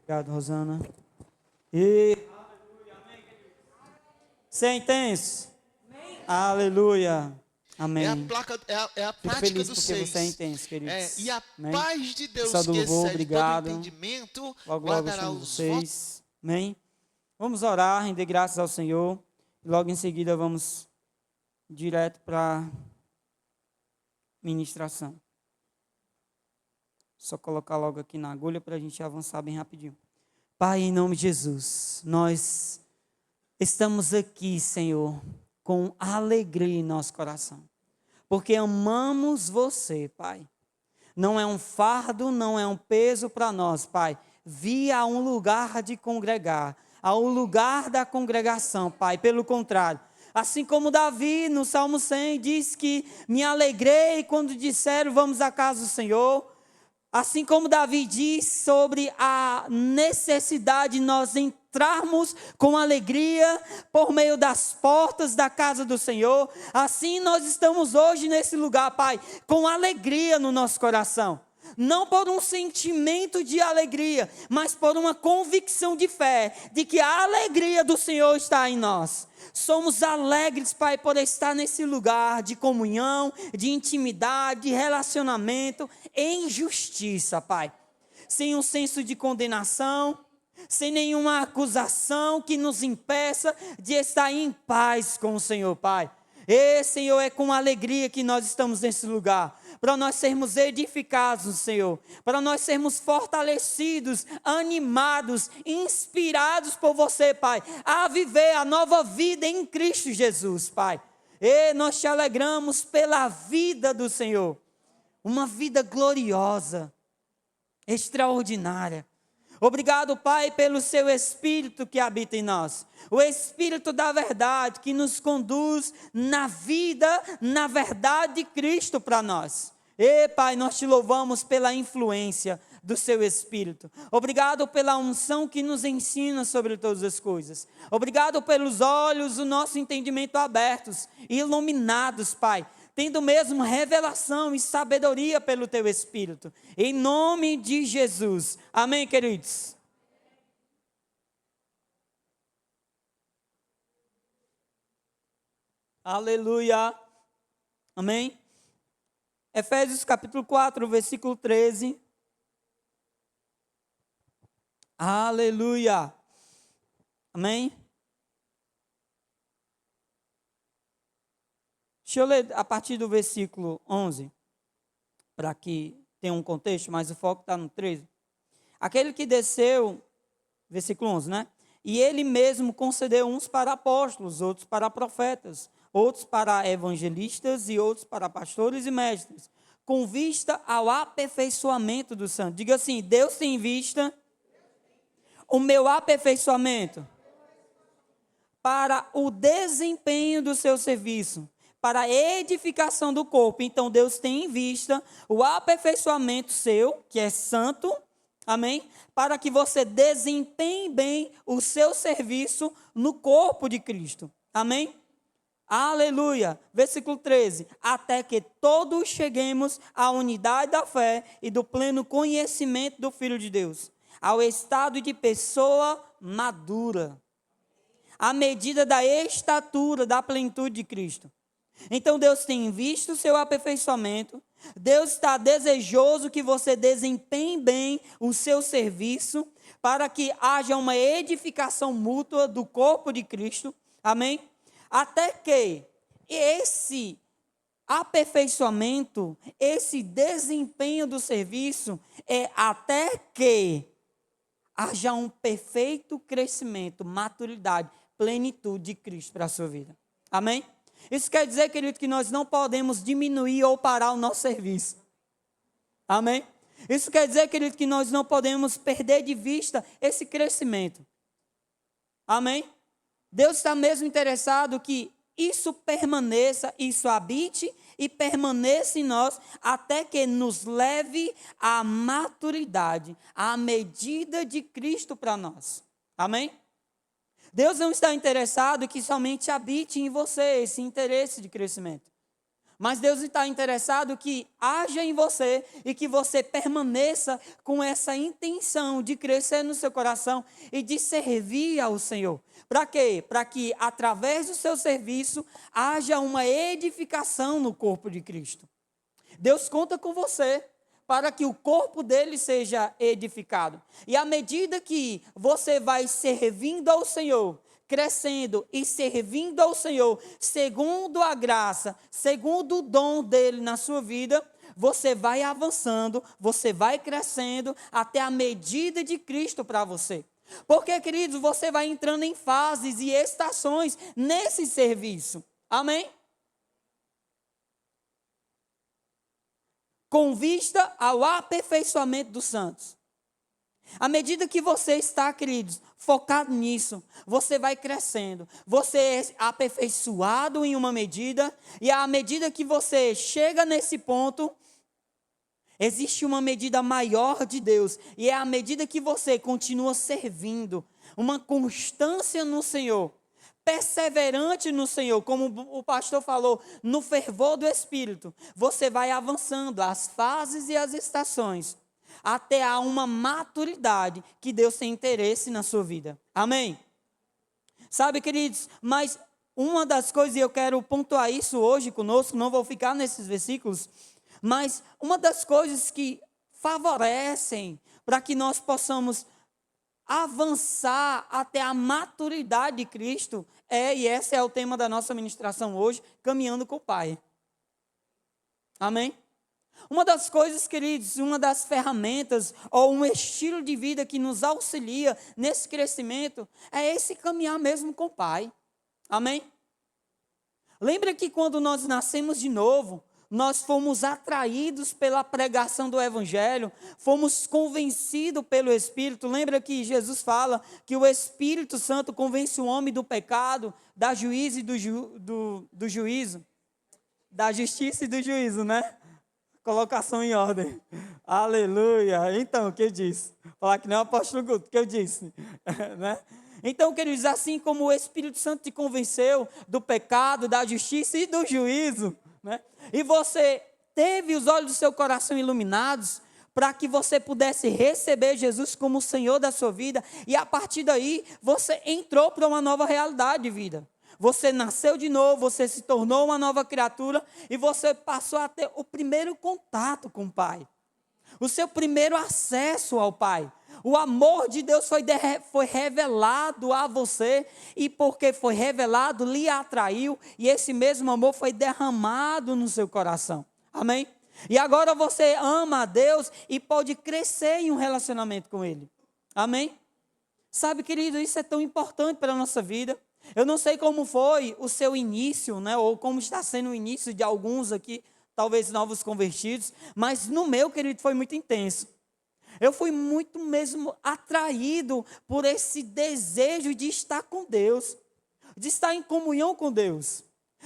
Obrigado, Rosana. E você é intenso? Aleluia. É a Amém. placa, é a Fico prática feliz do porque você é 6. intenso, queridos. E a Amém. paz de Pessoal Deus, do que louvor, excede todo obrigado. entendimento, Logo, logo eu guardará chamo os votos. vocês. Amém. Vamos orar, render graças ao Senhor. E logo em seguida vamos direto para ministração. Só colocar logo aqui na agulha para a gente avançar bem rapidinho. Pai, em nome de Jesus, nós estamos aqui, Senhor, com alegria em nosso coração, porque amamos você, Pai. Não é um fardo, não é um peso para nós, Pai. Vir a um lugar de congregar, a um lugar da congregação, Pai. Pelo contrário, assim como Davi no Salmo 100 diz que me alegrei quando disseram vamos à casa do Senhor. Assim como Davi diz sobre a necessidade de nós entrarmos com alegria por meio das portas da casa do Senhor, assim nós estamos hoje nesse lugar, Pai, com alegria no nosso coração. Não por um sentimento de alegria, mas por uma convicção de fé, de que a alegria do Senhor está em nós. Somos alegres, Pai, por estar nesse lugar de comunhão, de intimidade, de relacionamento, em justiça, Pai. Sem um senso de condenação, sem nenhuma acusação que nos impeça de estar em paz com o Senhor, Pai. Senhor, é com alegria que nós estamos nesse lugar, para nós sermos edificados, Senhor, para nós sermos fortalecidos, animados, inspirados por você, Pai, a viver a nova vida em Cristo Jesus, Pai. Nós te alegramos pela vida do Senhor, uma vida gloriosa, extraordinária. Obrigado, Pai, pelo seu Espírito que habita em nós. O Espírito da verdade que nos conduz na vida, na verdade de Cristo para nós. Pai, nós te louvamos pela influência do seu Espírito. Obrigado pela unção que nos ensina sobre todas as coisas. Obrigado pelos olhos do nosso entendimento abertos e iluminados, Pai, tendo mesmo revelação e sabedoria pelo teu Espírito. Em nome de Jesus. Amém, queridos? Aleluia. Amém? Efésios capítulo 4, versículo 13. Aleluia. Amém? Deixa eu ler a partir do versículo 11, para que tenha um contexto, mas o foco está no 13. Aquele que desceu, versículo 11, né? E ele mesmo concedeu uns para apóstolos, outros para profetas, outros para evangelistas e outros para pastores e mestres, com vista ao aperfeiçoamento do santo. Diga assim: Deus tem em vista o meu aperfeiçoamento para o desempenho do seu serviço, para a edificação do corpo. Então Deus tem em vista o aperfeiçoamento seu, que é santo, amém? Para que você desempenhe bem o seu serviço no corpo de Cristo, amém? Aleluia, versículo 13, até que todos cheguemos à unidade da fé e do pleno conhecimento do Filho de Deus, ao estado de pessoa madura, à medida da estatura, da plenitude de Cristo. Então Deus tem visto o seu aperfeiçoamento, Deus está desejoso que você desempenhe bem o seu serviço, para que haja uma edificação mútua do corpo de Cristo, amém? Até que esse aperfeiçoamento, esse desempenho do serviço, é até que haja um perfeito crescimento, maturidade, plenitude de Cristo para a sua vida, amém? Isso quer dizer, querido, que nós não podemos diminuir ou parar o nosso serviço. Amém? Isso quer dizer, querido, que nós não podemos perder de vista esse crescimento. Amém? Deus está mesmo interessado que isso permaneça, isso habite e permaneça em nós até que nos leve à maturidade, à medida de Cristo para nós. Amém? Deus não está interessado que somente habite em você esse interesse de crescimento. Mas Deus está interessado que haja em você e que você permaneça com essa intenção de crescer no seu coração e de servir ao Senhor. Para quê? Para que através do seu serviço haja uma edificação no corpo de Cristo. Deus conta com você para que o corpo dele seja edificado. E à medida que você vai servindo ao Senhor, crescendo e servindo ao Senhor, segundo a graça, segundo o dom dele na sua vida, você vai avançando, você vai crescendo até a medida de Cristo para você. Porque, queridos, você vai entrando em fases e estações nesse serviço. Amém? Com vista ao aperfeiçoamento dos santos. À medida que você está, queridos, focado nisso, você vai crescendo, você é aperfeiçoado em uma medida, e à medida que você chega nesse ponto, existe uma medida maior de Deus, e é à medida que você continua servindo, uma constância no Senhor, perseverante no Senhor, como o pastor falou, no fervor do Espírito, você vai avançando as fases e as estações, até a uma maturidade que Deus tem interesse na sua vida. Amém? Sabe, queridos, mas uma das coisas, e eu quero pontuar isso hoje conosco, não vou ficar nesses versículos, mas uma das coisas que favorecem para que nós possamos avançar até a maturidade de Cristo e esse é o tema da nossa ministração hoje, caminhando com o Pai. Amém? Uma das coisas, queridos, uma das ferramentas ou um estilo de vida que nos auxilia nesse crescimento é esse caminhar mesmo com o Pai. Amém? Lembra que quando nós nascemos de novo, nós fomos atraídos pela pregação do Evangelho, fomos convencidos pelo Espírito. Lembra que Jesus fala que o Espírito Santo convence o homem do pecado, da juízo e do juízo, da justiça e do juízo, né? Colocação em ordem. Aleluia. Então, o que eu disse? Falar que não é o apóstolo Guto, o que eu disse? Né? Então, queridos, assim como o Espírito Santo te convenceu do pecado, da justiça e do juízo, né? E você teve os olhos do seu coração iluminados para que você pudesse receber Jesus como o Senhor da sua vida, e a partir daí você entrou para uma nova realidade de vida. Você nasceu de novo, você se tornou uma nova criatura e você passou a ter o primeiro contato com o Pai. O seu primeiro acesso ao Pai. O amor de Deus foi revelado a você e porque foi revelado, lhe atraiu e esse mesmo amor foi derramado no seu coração. Amém? E agora você ama a Deus e pode crescer em um relacionamento com Ele. Amém? Sabe, querido, isso é tão importante para a nossa vida. Eu não sei como foi o seu início, né, ou como está sendo o início de alguns aqui, talvez novos convertidos, mas no meu, querido, foi muito intenso. Eu fui muito mesmo atraído por esse desejo de estar com Deus, de estar em comunhão com Deus,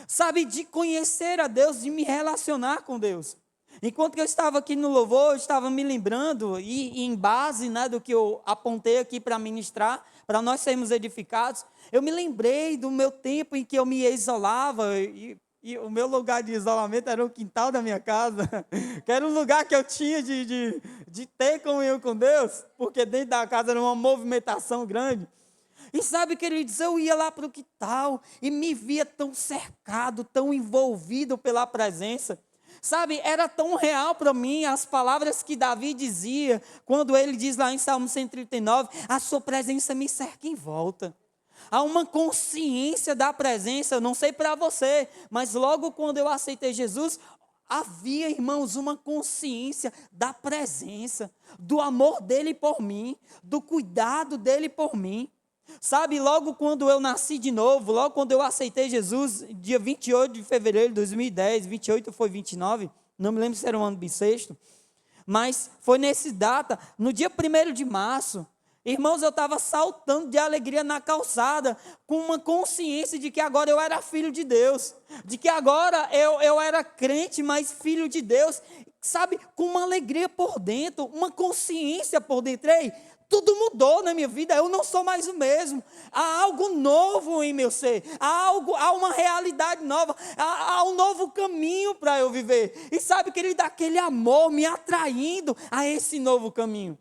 sabe, de conhecer a Deus, de me relacionar com Deus. Enquanto eu estava aqui no louvor, eu estava me lembrando, e em base, né, do que eu apontei aqui para ministrar, para nós sermos edificados, eu me lembrei do meu tempo em que eu me isolava, e o meu lugar de isolamento era o quintal da minha casa, que era um lugar que eu tinha de ter comunhão com Deus, porque dentro da casa era uma movimentação grande. E sabe, queridos, eu ia lá para o quintal e me via tão cercado, tão envolvido pela presença. Sabe, era tão real para mim as palavras que Davi dizia, quando ele diz lá em Salmo 139, a sua presença me cerca em volta. Há uma consciência da presença, eu não sei para você, mas logo quando eu aceitei Jesus, havia, irmãos, uma consciência da presença, do amor dele por mim, do cuidado dele por mim. Sabe, logo quando eu nasci de novo, logo quando eu aceitei Jesus, dia 28 de fevereiro de 2010, 28 foi 29, não me lembro se era um ano bissexto, mas foi nessa data, no dia 1º de março, irmãos, eu estava saltando de alegria na calçada, com uma consciência de que agora eu era filho de Deus, de que agora eu era crente, mas filho de Deus, sabe, com uma alegria por dentro, uma consciência por dentro. Ei, tudo mudou na minha vida, eu não sou mais o mesmo. Há algo novo em meu ser, há uma realidade nova, há um novo caminho para eu viver. E sabe, querido, aquele amor me atraindo a esse novo caminho.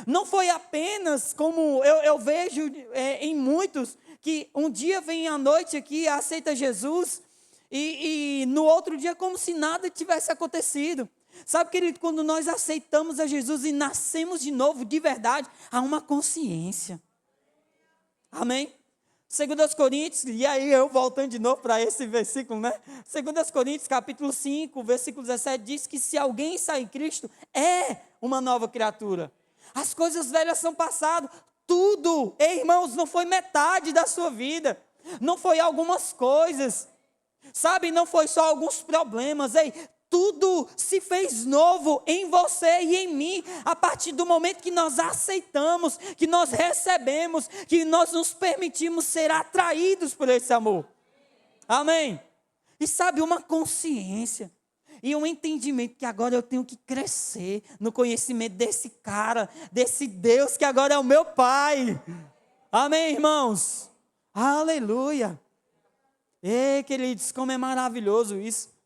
Não foi apenas como eu vejo em muitos, que um dia vem à noite aqui, aceita Jesus, e no outro dia como se nada tivesse acontecido. Sabe, querido, quando nós aceitamos a Jesus e nascemos de novo, de verdade, há uma consciência. Amém? 2 Coríntios, e aí eu voltando de novo para esse versículo, né? 2 Coríntios, capítulo 5, versículo 17, diz que se alguém está em Cristo, é uma nova criatura. As coisas velhas são passadas, tudo, ei, irmãos, não foi metade da sua vida, não foi algumas coisas, sabe, não foi só alguns problemas, ei, tudo se fez novo em você e em mim, a partir do momento que nós aceitamos, que nós recebemos, que nós nos permitimos ser atraídos por esse amor. Amém? E sabe, uma consciência e um entendimento que agora eu tenho que crescer no conhecimento desse cara, desse Deus que agora é o meu Pai. Amém, irmãos? Aleluia. Ei, queridos, como é maravilhoso isso.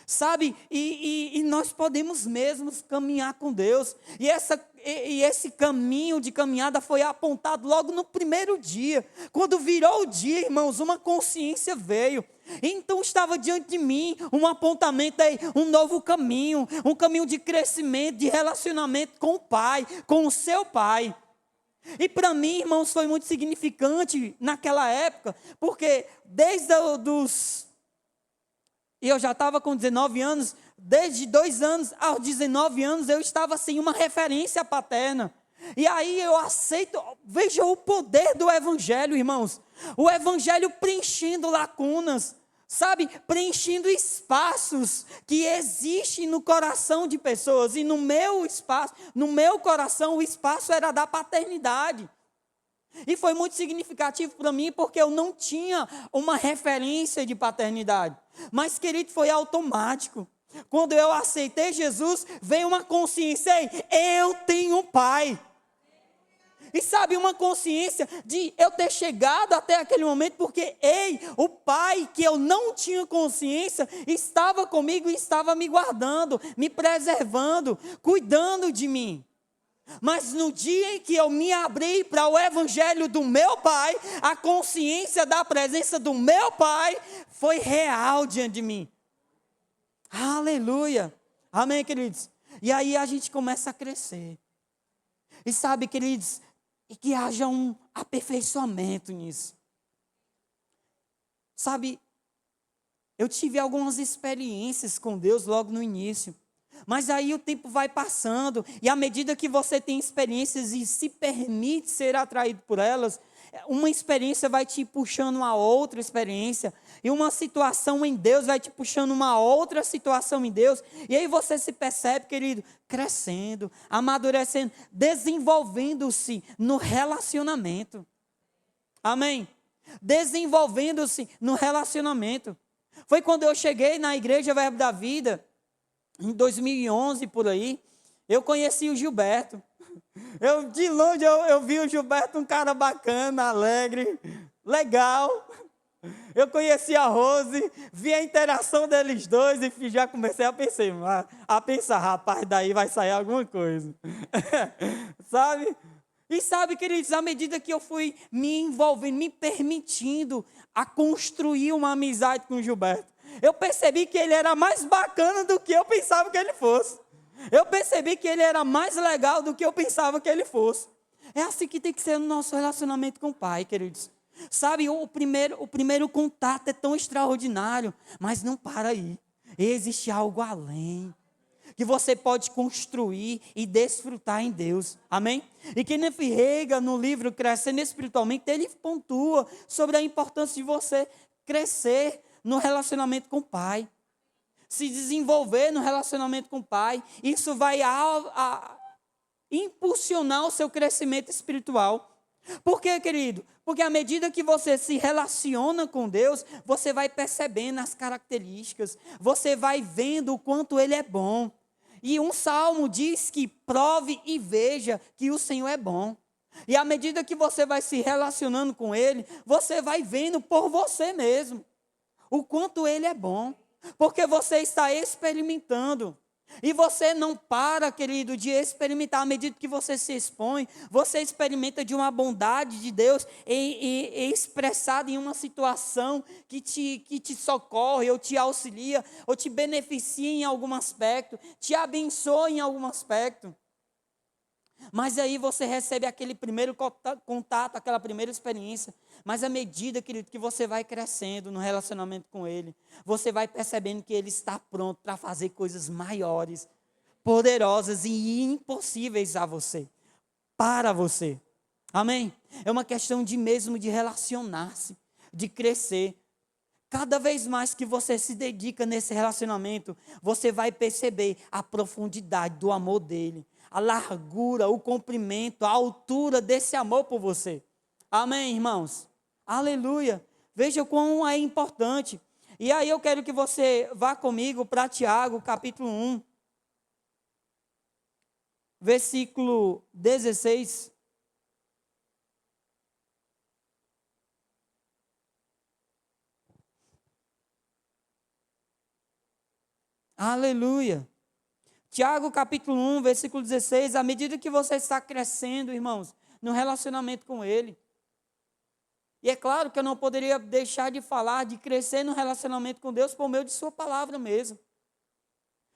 Sabe, e nós podemos mesmos caminhar com Deus, e esse caminho de caminhada foi apontado logo no primeiro dia, quando virou o dia, irmãos, uma consciência veio, então estava diante de mim um apontamento aí, um novo caminho, um caminho de crescimento, de relacionamento com o Pai, com o seu Pai. E para mim, irmãos, foi muito significante naquela época, porque desde e eu já estava com 19 anos, desde 2 anos aos 19 anos, eu estava sem uma referência paterna. E aí eu aceito, veja o poder do Evangelho, irmãos. O Evangelho preenchendo lacunas, sabe? Preenchendo espaços que existem no coração de pessoas. E no meu espaço, no meu coração, o espaço era da paternidade. E foi muito significativo para mim, porque eu não tinha uma referência de paternidade. Mas, querido, foi automático. Quando eu aceitei Jesus, veio uma consciência, eu tenho um Pai. E sabe, uma consciência de eu ter chegado até aquele momento, porque, o Pai, que eu não tinha consciência, estava comigo e estava me guardando, me preservando, cuidando de mim. Mas no dia em que eu me abri para o Evangelho do meu Pai, a consciência da presença do meu Pai foi real diante de mim. Aleluia. Amém, queridos? E aí a gente começa a crescer. E sabe, queridos, e que haja um aperfeiçoamento nisso. Sabe, eu tive algumas experiências com Deus logo no início. Mas aí o tempo vai passando, e à medida que você tem experiências e se permite ser atraído por elas, uma experiência vai te puxando a outra experiência, e uma situação em Deus vai te puxando uma outra situação em Deus, e aí você se percebe, querido, crescendo, amadurecendo, desenvolvendo-se no relacionamento. Amém? Desenvolvendo-se no relacionamento. Foi quando eu cheguei na Igreja Verbo da Vida, em 2011, por aí, eu conheci o Gilberto. De longe eu vi o Gilberto, um cara bacana, alegre, legal. Eu conheci a Rose, vi a interação deles dois e já comecei a pensar, rapaz, daí vai sair alguma coisa. Sabe? E sabe, queridos, à medida que eu fui me envolvendo, me permitindo a construir uma amizade com o Gilberto, eu percebi que ele era mais bacana do que eu pensava que ele fosse. Eu percebi que ele era mais legal do que eu pensava que ele fosse. É assim que tem que ser no nosso relacionamento com o Pai, queridos. Sabe, o primeiro contato é tão extraordinário, mas não para aí. Existe algo além que você pode construir e desfrutar em Deus. Amém? E Kenneth Reagan, no livro Crescendo Espiritualmente, ele pontua sobre a importância de você crescer no relacionamento com o Pai, se desenvolver no relacionamento com o Pai. Isso vai impulsionar o seu crescimento espiritual. Por quê, querido? Porque à medida que você se relaciona com Deus, você vai percebendo as características, você vai vendo o quanto Ele é bom. E um salmo diz que prove e veja que o Senhor é bom. E à medida que você vai se relacionando com Ele, você vai vendo por você mesmo o quanto Ele é bom. Porque você está experimentando. E você não para, querido, de experimentar. À medida que você se expõe, você experimenta de uma bondade de Deus expressada em uma situação que te socorre, ou te auxilia, ou te beneficia em algum aspecto, te abençoa em algum aspecto. Mas aí você recebe aquele primeiro contato, aquela primeira experiência. Mas à medida, querido, que você vai crescendo no relacionamento com Ele, você vai percebendo que Ele está pronto para fazer coisas maiores, poderosas e impossíveis a você, para você. Amém? É uma questão de mesmo de relacionar-se, de crescer. Cada vez mais que você se dedica nesse relacionamento, você vai perceber a profundidade do amor dele, a largura, o comprimento, a altura desse amor por você. Amém, irmãos? Aleluia. Veja quão é importante. E aí eu quero que você vá comigo para Tiago, capítulo 1, versículo 16. Aleluia. Tiago capítulo 1, versículo 16, à medida que você está crescendo, irmãos, no relacionamento com Ele. E é claro que eu não poderia deixar de falar de crescer no relacionamento com Deus por meio de sua palavra mesmo.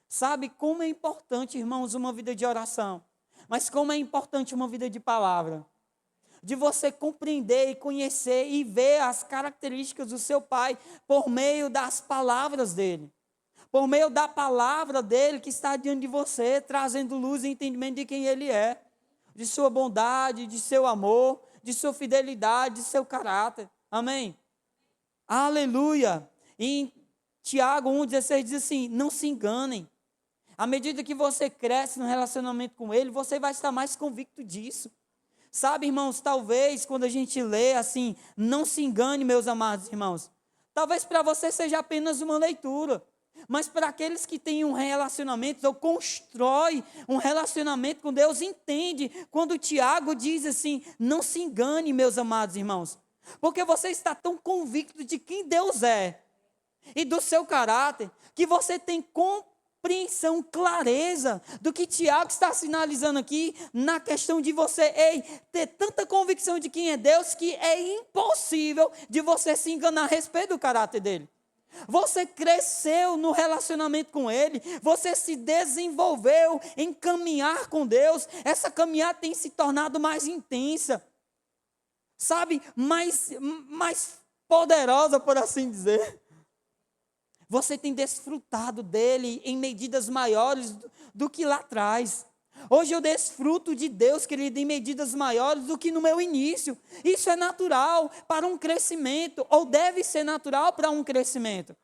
Sabe como é importante, irmãos, uma vida de oração. Mas como é importante uma vida de palavra. De você compreender e conhecer e ver as características do seu Pai por meio das palavras dele. Por meio da palavra dele que está diante de você, trazendo luz e entendimento de quem ele é, de sua bondade, de seu amor, de sua fidelidade, de seu caráter. Amém? Aleluia! E em Tiago 1,16 diz assim: não se enganem. À medida que você cresce no relacionamento com ele, você vai estar mais convicto disso. Sabe, irmãos, talvez quando a gente lê assim, não se engane, meus amados irmãos. Talvez para você seja apenas uma leitura. Mas para aqueles que têm um relacionamento, ou constrói um relacionamento com Deus, entende quando Tiago diz assim, não se engane, meus amados irmãos. Porque você está tão convicto de quem Deus é e do seu caráter, que você tem compreensão, clareza do que Tiago está sinalizando aqui, na questão de você ter tanta convicção de quem é Deus, que é impossível de você se enganar a respeito do caráter dele. Você cresceu no relacionamento com Ele, você se desenvolveu em caminhar com Deus, essa caminhada tem se tornado mais intensa, sabe, mais poderosa, por assim dizer. Você tem desfrutado dele em medidas maiores do que lá atrás. Hoje eu desfruto de Deus, querido, em medidas maiores do que no meu início. Isso é natural para um crescimento, ou deve ser natural para um crescimento.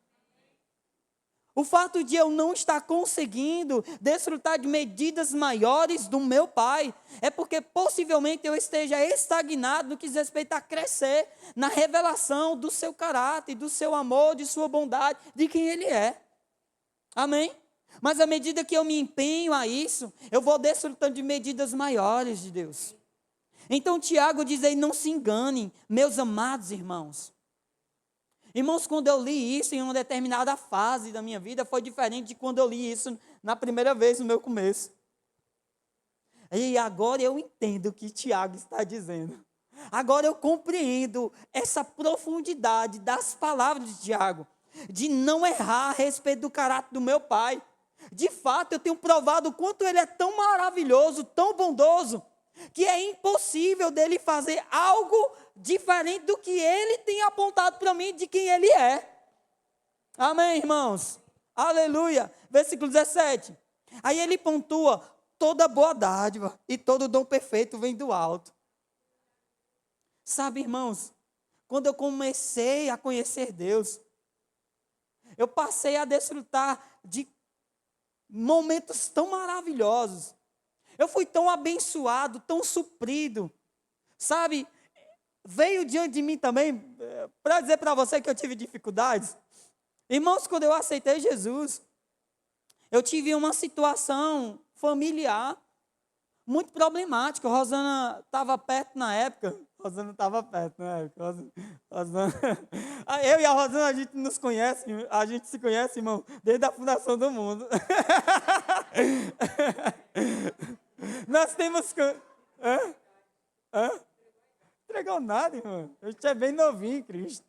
O fato de eu não estar conseguindo desfrutar de medidas maiores do meu Pai, é porque possivelmente eu esteja estagnado no que diz respeito a crescer na revelação do seu caráter, do seu amor, de sua bondade, de quem Ele é. Amém? Mas à medida que eu me empenho a isso, eu vou desfrutando de medidas maiores de Deus. Então Tiago diz aí, não se enganem, meus amados irmãos. Irmãos, quando eu li isso em uma determinada fase da minha vida, foi diferente de quando eu li isso na primeira vez no meu começo. E agora eu entendo o que Tiago está dizendo. Agora eu compreendo essa profundidade das palavras de Tiago, de não errar a respeito do caráter do meu pai. De fato, eu tenho provado o quanto ele é tão maravilhoso, tão bondoso, que é impossível dele fazer algo diferente do que ele tem apontado para mim de quem ele é. Amém, irmãos? Aleluia. Versículo 17. Aí ele pontua, toda boa dádiva e todo dom perfeito vem do alto. Sabe, irmãos, quando eu comecei a conhecer Deus, eu passei a desfrutar de momentos tão maravilhosos. Eu fui tão abençoado, tão suprido. Sabe, veio diante de mim também, para dizer para você que eu tive dificuldades. Irmãos, quando eu aceitei Jesus, Eu tive uma situação familiar muito problemática. A Rosana estava perto na época. Rosana estava perto na época. Rosana... Eu e a Rosana, a gente nos conhece, a gente se conhece, irmão, desde a fundação do mundo. Nós temos... Hã? Hã? Entregou nada, irmão. A gente é bem novinho em Cristo.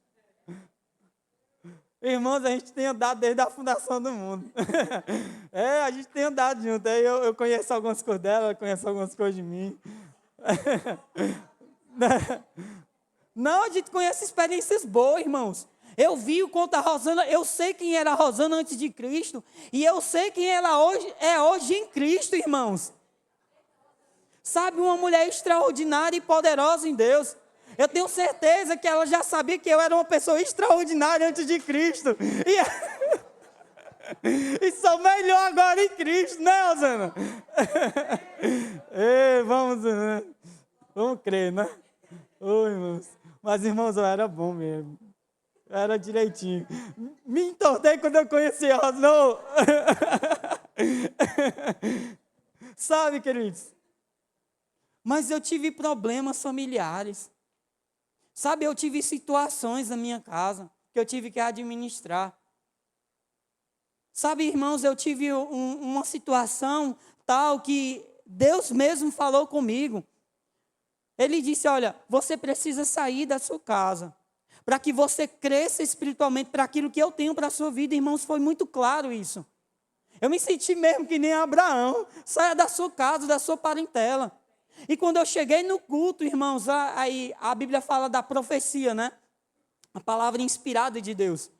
Irmãos, a gente tem andado desde a fundação do mundo. A gente tem andado junto. Aí eu conheço algumas coisas dela, ela conhece algumas coisas de mim. Não, a gente conhece experiências boas, irmãos. Eu vi o quanto a Rosana, eu sei quem era a Rosana antes de Cristo, e eu sei quem ela hoje em Cristo, irmãos. Sabe, uma mulher extraordinária e poderosa em Deus. Eu tenho certeza que ela já sabia que eu era uma pessoa extraordinária antes de Cristo. E sou melhor agora em Cristo, né, Rosana? Vamos crer, né? Oi, irmãos. Mas, irmãos, eu era bom mesmo. Eu era direitinho. Me entortei quando eu conheci a Rosana. Sabe, queridos? Mas eu tive problemas familiares. Sabe, eu tive situações na minha casa que eu tive que administrar. Sabe, irmãos, eu tive uma situação tal que Deus mesmo falou comigo. Ele disse, olha, você precisa sair da sua casa para que você cresça espiritualmente para aquilo que eu tenho para a sua vida. Irmãos, foi muito claro isso. Eu me senti mesmo que nem Abraão. Saia da sua casa, da sua parentela. E quando eu cheguei no culto, irmãos, aí a Bíblia fala da profecia, né? A palavra inspirada de Deus.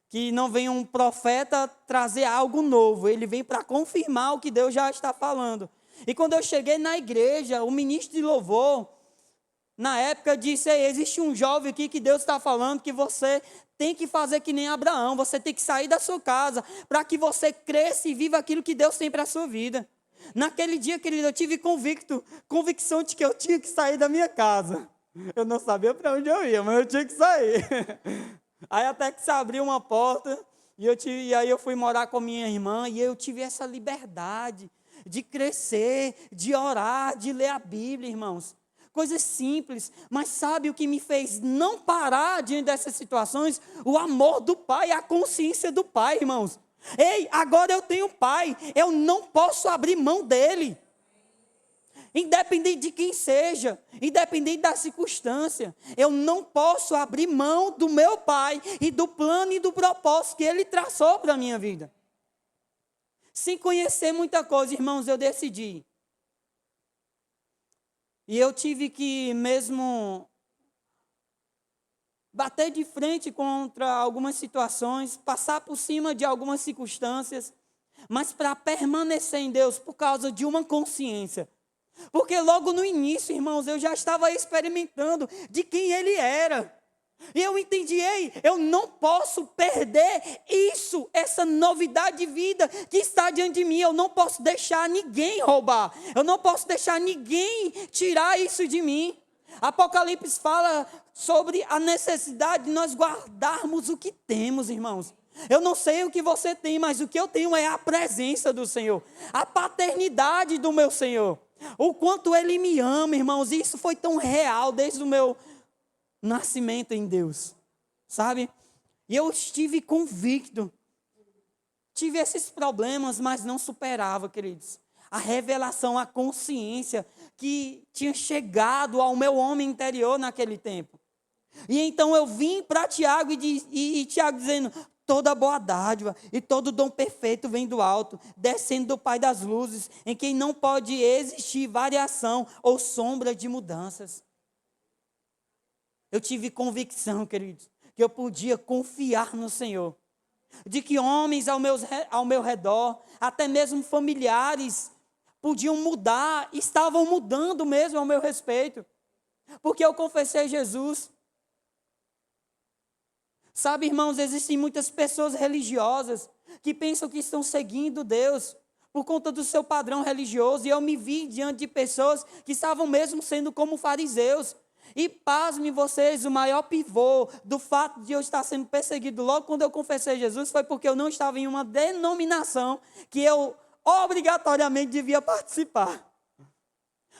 Que não vem um profeta trazer algo novo, ele vem para confirmar o que Deus já está falando. E quando eu cheguei na igreja, o ministro de louvor, na época, disse, existe um jovem aqui que Deus está falando que você tem que fazer que nem Abraão, você tem que sair da sua casa para que você cresça e viva aquilo que Deus tem para a sua vida. Naquele dia, querido, eu tive convicção de que eu tinha que sair da minha casa. Eu não sabia para onde eu ia, mas eu tinha que sair. Aí até que se abriu uma porta, e aí eu fui morar com minha irmã, e eu tive essa liberdade de crescer, de orar, de ler a Bíblia, irmãos. Coisas simples, mas sabe o que me fez não parar diante dessas situações? O amor do Pai, a consciência do Pai, irmãos. Ei, agora eu tenho pai, eu não posso abrir mão dele. Independente de quem seja, independente da circunstância, eu não posso abrir mão do meu pai e do plano e do propósito que ele traçou para a minha vida. Sem conhecer muita coisa, irmãos, eu decidi. E eu tive que mesmo bater de frente contra algumas situações, passar por cima de algumas circunstâncias, mas para permanecer em Deus por causa de uma consciência. Porque logo no início, irmãos, eu já estava experimentando de quem Ele era. E eu entendi, eu não posso perder isso, essa novidade de vida que está diante de mim. Eu não posso deixar ninguém roubar. Eu não posso deixar ninguém tirar isso de mim. Apocalipse fala sobre a necessidade de nós guardarmos o que temos, irmãos. Eu não sei o que você tem, mas o que eu tenho é a presença do Senhor, a paternidade do meu Senhor, o quanto Ele me ama, irmãos. E isso foi tão real desde o meu nascimento em Deus, sabe? E eu estive convicto, tive esses problemas, mas não superava, queridos. A revelação, a consciência que tinha chegado ao meu homem interior naquele tempo. E então eu vim para Tiago e Tiago dizendo, toda boa dádiva e todo dom perfeito vem do alto, descendo do Pai das luzes, em quem não pode existir variação ou sombra de mudanças. Eu tive convicção, queridos, que eu podia confiar no Senhor. De que homens ao meu redor, até mesmo familiares, podiam mudar, estavam mudando mesmo ao meu respeito. Porque eu confessei Jesus. Sabe, irmãos, existem muitas pessoas religiosas que pensam que estão seguindo Deus por conta do seu padrão religioso. E eu me vi diante de pessoas que estavam mesmo sendo como fariseus. E pasmem vocês, o maior pivô do fato de eu estar sendo perseguido logo quando eu confessei Jesus foi porque eu não estava em uma denominação que eu obrigatoriamente devia participar.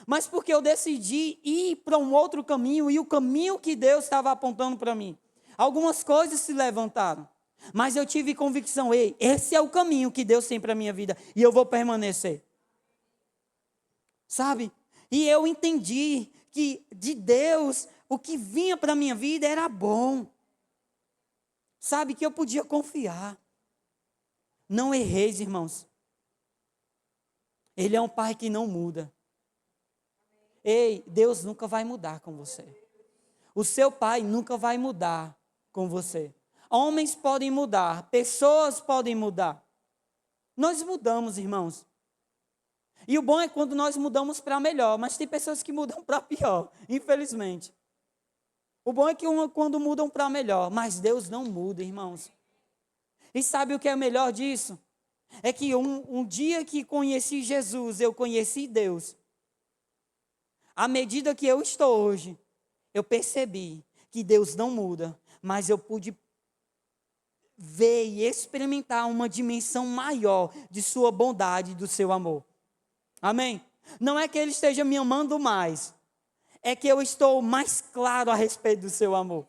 Mas porque eu decidi ir para um outro caminho e o caminho que Deus estava apontando para mim. Algumas coisas se levantaram, mas eu tive convicção, ei, esse é o caminho que Deus tem para a minha vida e eu vou permanecer. Sabe? E eu entendi que de Deus, o que vinha para a minha vida era bom. Sabe, que eu podia confiar. Não erreis, irmãos. Ele é um pai que não muda. Ei, Deus nunca vai mudar com você. O seu pai nunca vai mudar com você. Homens podem mudar, pessoas podem mudar. Nós mudamos, irmãos. E o bom é quando nós mudamos para melhor, mas tem pessoas que mudam para pior, infelizmente. O bom é que quando mudam para melhor, mas Deus não muda, irmãos. E sabe o que é melhor disso? É que um dia que conheci Jesus, eu conheci Deus. À medida que eu estou hoje, eu percebi que Deus não muda, mas eu pude ver e experimentar uma dimensão maior de sua bondade e do seu amor. Amém? Não é que Ele esteja me amando mais, é que eu estou mais claro a respeito do seu amor.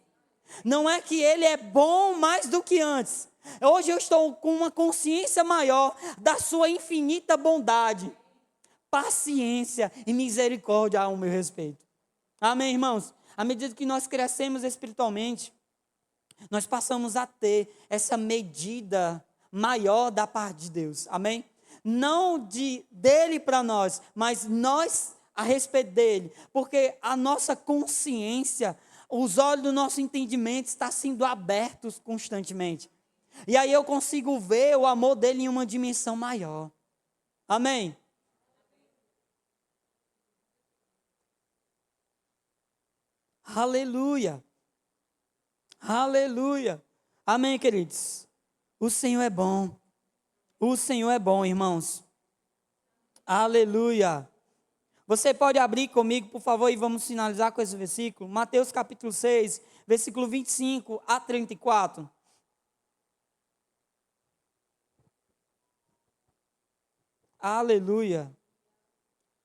Não é que Ele é bom mais do que antes. Hoje eu estou com uma consciência maior da sua infinita bondade, paciência e misericórdia ao meu respeito. Amém, irmãos? À medida que nós crescemos espiritualmente, nós passamos a ter essa medida maior da parte de Deus. Amém? Não dele para nós, mas nós a respeito dele. Porque a nossa consciência, os olhos do nosso entendimento estão sendo abertos constantemente. E aí eu consigo ver o amor dele em uma dimensão maior. Amém? Aleluia. Aleluia. Amém, queridos. O Senhor é bom. O Senhor é bom, irmãos. Aleluia. Você pode abrir comigo, por favor, e vamos finalizar com esse versículo. Mateus capítulo 6, versículo 25 a 34. Aleluia.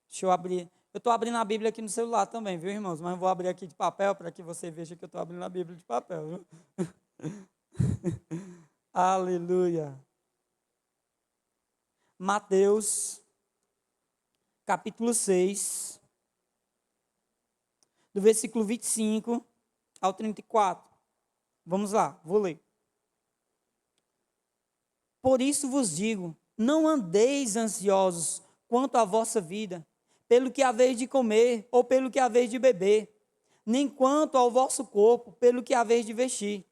Deixa eu abrir. Eu estou abrindo a Bíblia aqui no celular também, viu, irmãos? Mas eu vou abrir aqui de papel para que você veja que eu estou abrindo a Bíblia de papel, viu? Aleluia. Mateus, capítulo 6, do versículo 25 ao 34. Vamos lá, vou ler. Por isso vos digo, não andeis ansiosos quanto à vossa vida, pelo que haveis de comer ou pelo que haveis de beber, nem quanto ao vosso corpo, pelo que haveis de vestir.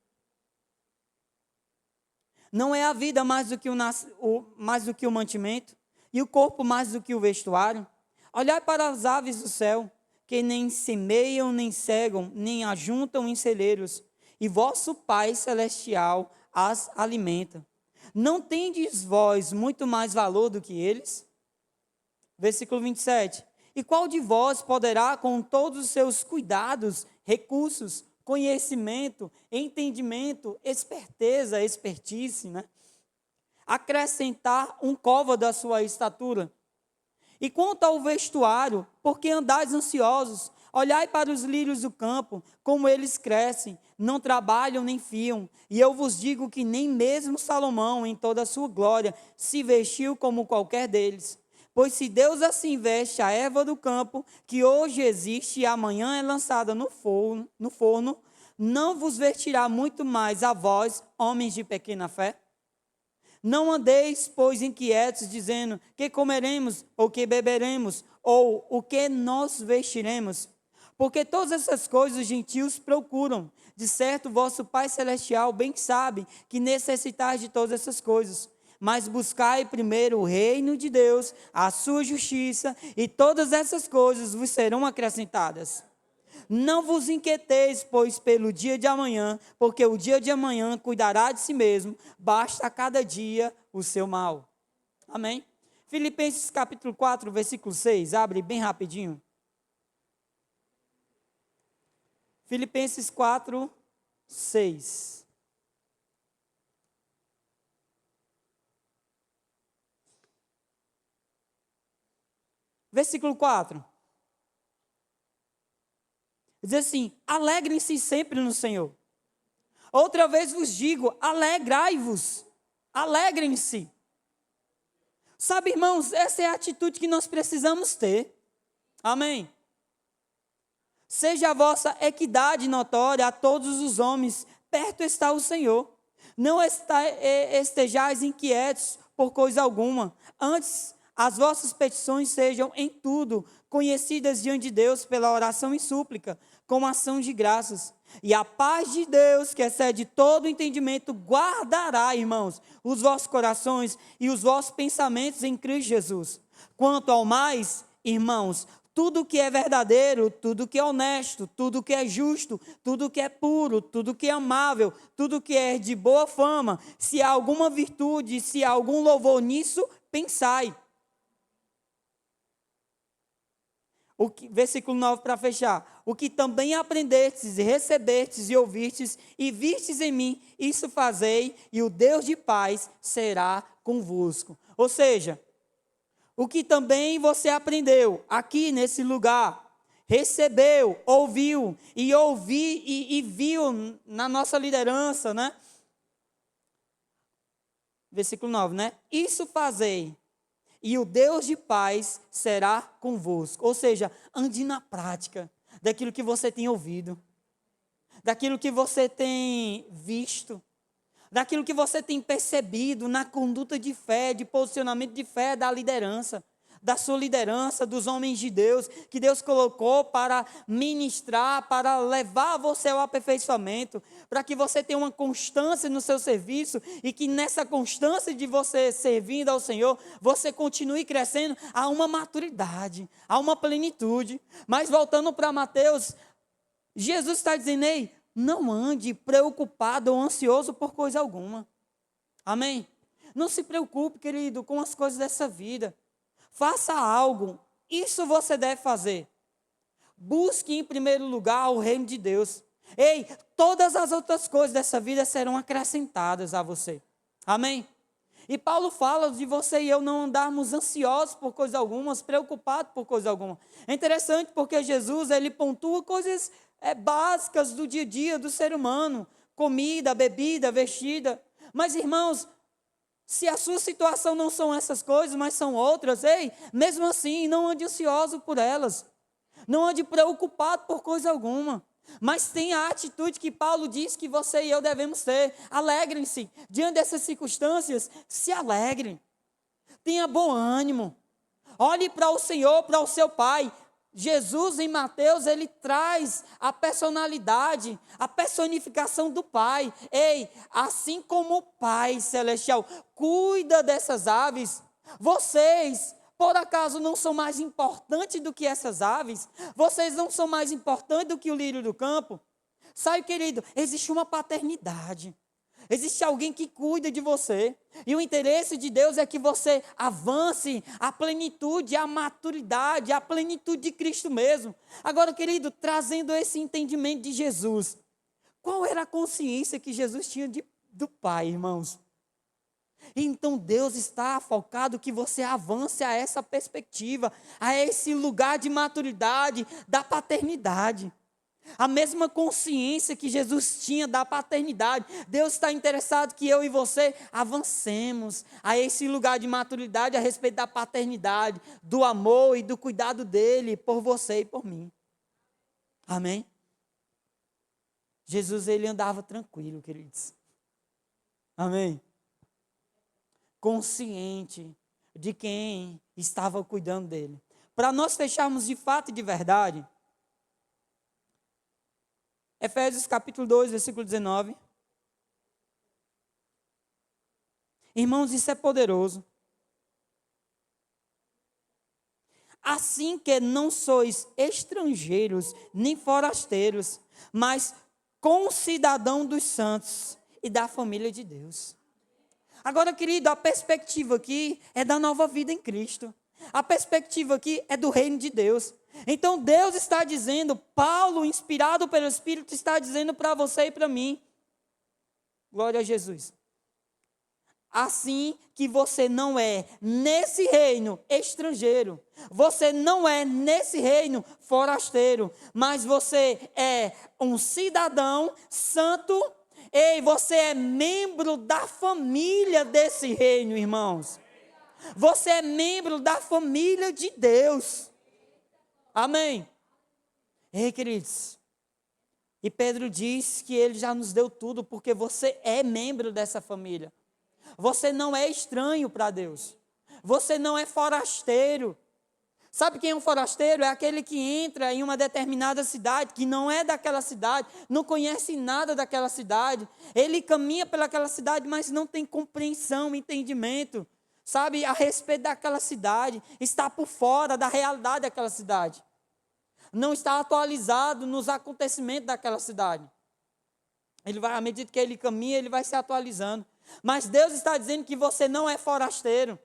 Não é a vida mais do que o mantimento, e o corpo mais do que o vestuário? Olhai para as aves do céu, que nem semeiam, nem cegam, nem ajuntam em celeiros, e vosso Pai Celestial as alimenta. Não tendes vós muito mais valor do que eles? Versículo 27. E qual de vós poderá, com todos os seus cuidados, recursos, conhecimento, entendimento, esperteza, expertise, né? acrescentar um côvado à sua estatura? E quanto ao vestuário, por que andais ansiosos? Olhai para os lírios do campo, como eles crescem, não trabalham nem fiam. E eu vos digo que nem mesmo Salomão, em toda a sua glória, se vestiu como qualquer deles. Pois se Deus assim veste a erva do campo, que hoje existe e amanhã é lançada no forno, não vos vestirá muito mais a vós, homens de pequena fé? Não andeis, pois, inquietos, dizendo, que comeremos, ou que beberemos, ou o que nós vestiremos? Porque todas essas coisas os gentios procuram. De certo, vosso Pai Celestial bem sabe que necessitais de todas essas coisas. Mas buscai primeiro o reino de Deus, a sua justiça, e todas essas coisas vos serão acrescentadas. Não vos inquieteis, pois, pelo dia de amanhã, porque o dia de amanhã cuidará de si mesmo, basta a cada dia o seu mal. Amém? Filipenses capítulo 4, versículo 6, abre bem rapidinho. Filipenses 4, 6. Versículo 4. Diz assim: alegrem-se sempre no Senhor. Outra vez vos digo, alegrai-vos. Alegrem-se. Sabe, irmãos, essa é a atitude que nós precisamos ter. Amém. Seja a vossa equidade notória a todos os homens, perto está o Senhor. Não estejais inquietos por coisa alguma. Antes, as vossas petições sejam em tudo conhecidas diante de Deus pela oração e súplica, com ação de graças. E a paz de Deus, que excede todo entendimento, guardará, irmãos, os vossos corações e os vossos pensamentos em Cristo Jesus. Quanto ao mais, irmãos, tudo que é verdadeiro, tudo que é honesto, tudo que é justo, tudo que é puro, tudo que é amável, tudo que é de boa fama, se há alguma virtude, se há algum louvor nisso, pensai. Versículo 9 para fechar. O que também aprendestes e recebestes e ouvistes e vistes em mim, isso fazei, e o Deus de paz será convosco. Ou seja, o que também você aprendeu aqui nesse lugar, recebeu, ouviu e viu na nossa liderança, né? Versículo 9, né? Isso fazei, e o Deus de paz será convosco. Ou seja, ande na prática daquilo que você tem ouvido, daquilo que você tem visto, daquilo que você tem percebido na conduta de fé, de posicionamento de fé da liderança, da sua liderança, dos homens de Deus, que Deus colocou para ministrar, para levar você ao aperfeiçoamento, para que você tenha uma constância no seu serviço e que nessa constância de você servindo ao Senhor, você continue crescendo a uma maturidade, a uma plenitude. Mas voltando para Mateus, Jesus está dizendo: ei, não ande preocupado ou ansioso por coisa alguma. Amém? Não se preocupe, querido, com as coisas dessa vida. Faça algo, isso você deve fazer. Busque em primeiro lugar o reino de Deus. Ei, todas as outras coisas dessa vida serão acrescentadas a você. Amém? E Paulo fala de você e eu não andarmos ansiosos por coisa alguma, preocupados por coisa alguma. É interessante porque Jesus, ele pontua coisas básicas do dia a dia do ser humano. Comida, bebida, vestida. Mas, irmãos, se a sua situação não são essas coisas, mas são outras, ei, mesmo assim, não ande ansioso por elas. Não ande preocupado por coisa alguma. Mas tenha a atitude que Paulo diz que você e eu devemos ter. Alegrem-se. Diante dessas circunstâncias, se alegrem. Tenha bom ânimo. Olhe para o Senhor, para o seu Pai. Jesus, em Mateus, ele traz a personalidade, a personificação do Pai. Ei, assim como o Pai Celestial cuida dessas aves, vocês, por acaso, não são mais importantes do que essas aves? Vocês não são mais importantes do que o lírio do campo? Sabe, querido, existe uma paternidade. Existe alguém que cuida de você. E o interesse de Deus é que você avance a plenitude, a maturidade, a plenitude de Cristo mesmo. Agora, querido, trazendo esse entendimento de Jesus, qual era a consciência que Jesus tinha do Pai, irmãos? Então Deus está focado que você avance a essa perspectiva, a esse lugar de maturidade, da paternidade. A mesma consciência que Jesus tinha da paternidade, Deus está interessado que eu e você avancemos a esse lugar de maturidade a respeito da paternidade, do amor e do cuidado dele por você e por mim. Amém? Jesus, ele andava tranquilo, queridos. Amém? Consciente de quem estava cuidando dele. Para nós fecharmos de fato e de verdade, Efésios capítulo 2, versículo 19. Irmãos, isso é poderoso. Assim que não sois estrangeiros, nem forasteiros, mas concidadão dos santos e da família de Deus. Agora, querido, a perspectiva aqui é da nova vida em Cristo. A perspectiva aqui é do reino de Deus. Então Deus está dizendo, Paulo, inspirado pelo Espírito, está dizendo para você e para mim, glória a Jesus, assim que você não é nesse reino estrangeiro, você não é nesse reino forasteiro, mas você é um cidadão santo, e você é membro da família desse reino, irmãos. Você é membro da família de Deus. Amém. Ei, queridos, e Pedro diz que ele já nos deu tudo, porque você é membro dessa família. Você não é estranho para Deus. Você não é forasteiro. Sabe quem é um forasteiro? É aquele que entra em uma determinada cidade, que não é daquela cidade, não conhece nada daquela cidade. Ele caminha pelaquela cidade, mas não tem compreensão, entendimento, sabe, a respeito daquela cidade. Está por fora da realidade daquela cidade. Não está atualizado nos acontecimentos daquela cidade. Ele vai, à medida que ele caminha, ele vai se atualizando. Mas Deus está dizendo que você não é forasteiro.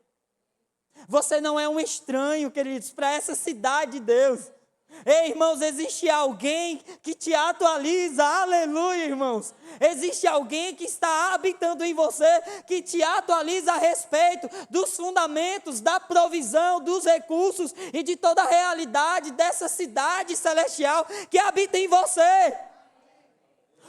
Você não é um estranho, queridos, para essa cidade de Deus. Ei, irmãos, existe alguém que te atualiza, aleluia, irmãos. Existe alguém que está habitando em você, que te atualiza a respeito dos fundamentos, da provisão, dos recursos e de toda a realidade dessa cidade celestial que habita em você.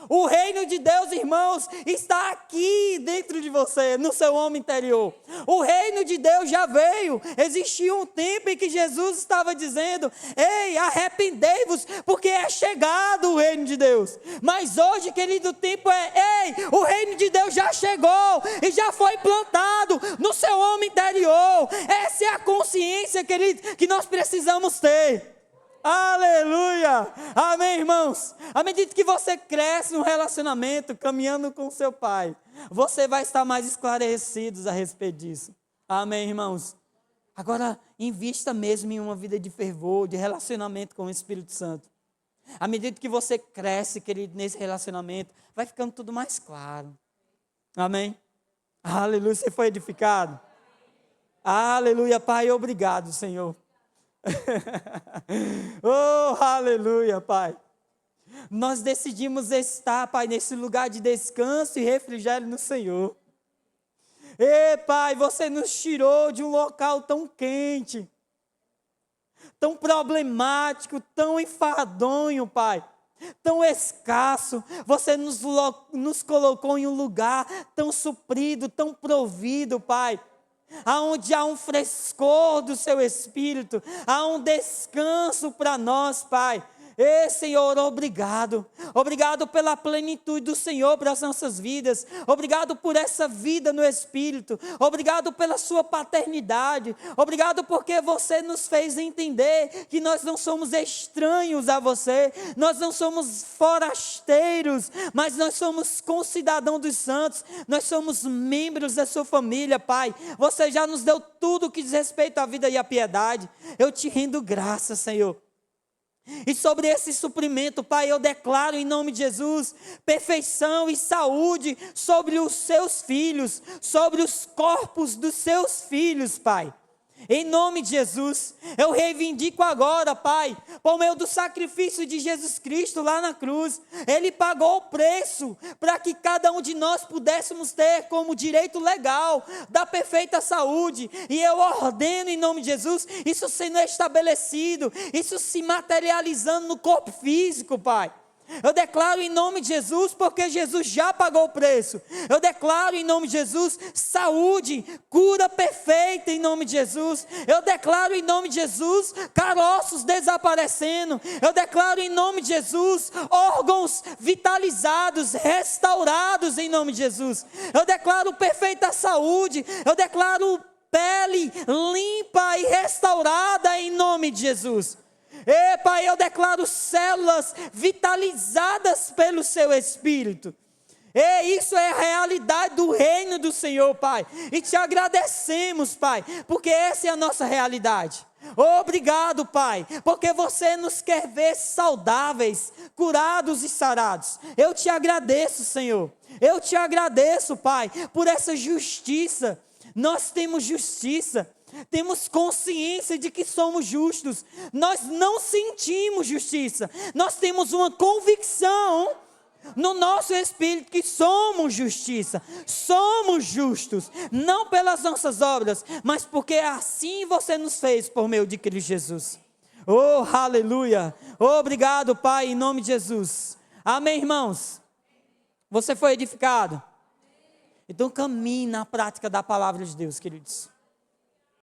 O reino de Deus, irmãos, está aqui dentro de você, no seu homem interior. O reino de Deus já veio. Existia um tempo em que Jesus estava dizendo, ei, arrependei-vos, porque é chegado o reino de Deus. Mas hoje, querido, o tempo ei, o reino de Deus já chegou e já foi plantado no seu homem interior. Essa é a consciência, querido, que nós precisamos ter. Aleluia, amém, irmãos. À medida que você cresce no relacionamento, caminhando com seu pai, você vai estar mais esclarecido a respeito disso, amém, irmãos. Agora, invista mesmo em uma vida de fervor, de relacionamento com o Espírito Santo. À medida que você cresce, querido, nesse relacionamento, vai ficando tudo mais claro, amém. Aleluia, você foi edificado. Aleluia, Pai, obrigado, Senhor. Oh, aleluia, Pai. Nós decidimos estar, Pai, nesse lugar de descanso e refrigério no Senhor. E Pai, você nos tirou de um local tão quente, tão problemático, tão enfadonho, Pai, tão escasso. Você nos colocou em um lugar tão suprido, tão provido, Pai, aonde há um frescor do seu Espírito, há um descanso para nós, Pai. Senhor, obrigado pela plenitude do Senhor para as nossas vidas, obrigado por essa vida no Espírito, obrigado pela sua paternidade, obrigado porque você nos fez entender que nós não somos estranhos a você, nós não somos forasteiros, mas nós somos concidadãos dos santos, nós somos membros da sua família, Pai. Você já nos deu tudo que diz respeito à vida e à piedade. Eu te rendo graças, Senhor. E sobre esse suprimento, Pai, eu declaro em nome de Jesus, perfeição e saúde sobre os seus filhos, sobre os corpos dos seus filhos, Pai. Em nome de Jesus, eu reivindico agora, Pai, por meio do sacrifício de Jesus Cristo lá na cruz. Ele pagou o preço para que cada um de nós pudéssemos ter como direito legal da perfeita saúde. E eu ordeno em nome de Jesus, isso sendo estabelecido, isso se materializando no corpo físico, Pai. Eu declaro em nome de Jesus, porque Jesus já pagou o preço. Eu declaro em nome de Jesus, saúde, cura perfeita em nome de Jesus. Eu declaro em nome de Jesus, caroços desaparecendo. Eu declaro em nome de Jesus, órgãos vitalizados, restaurados em nome de Jesus. Eu declaro perfeita saúde. Eu declaro pele limpa e restaurada em nome de Jesus. Pai, eu declaro células vitalizadas pelo seu Espírito. Isso é a realidade do reino do Senhor, Pai. E te agradecemos, Pai, porque essa é a nossa realidade. Obrigado, Pai, porque você nos quer ver saudáveis, curados e sarados. Eu te agradeço, Senhor. Eu te agradeço, Pai, por essa justiça. Nós temos justiça. temos consciência de que somos justos. Nós não sentimos justiça, nós temos uma convicção no nosso espírito que somos justiça, somos justos, não pelas nossas obras, mas porque assim você nos fez por meio de Cristo Jesus. Oh, aleluia! Obrigado, Pai, em nome de Jesus. Amém, irmãos? Você foi edificado? Então caminhe na prática da palavra de Deus, queridos.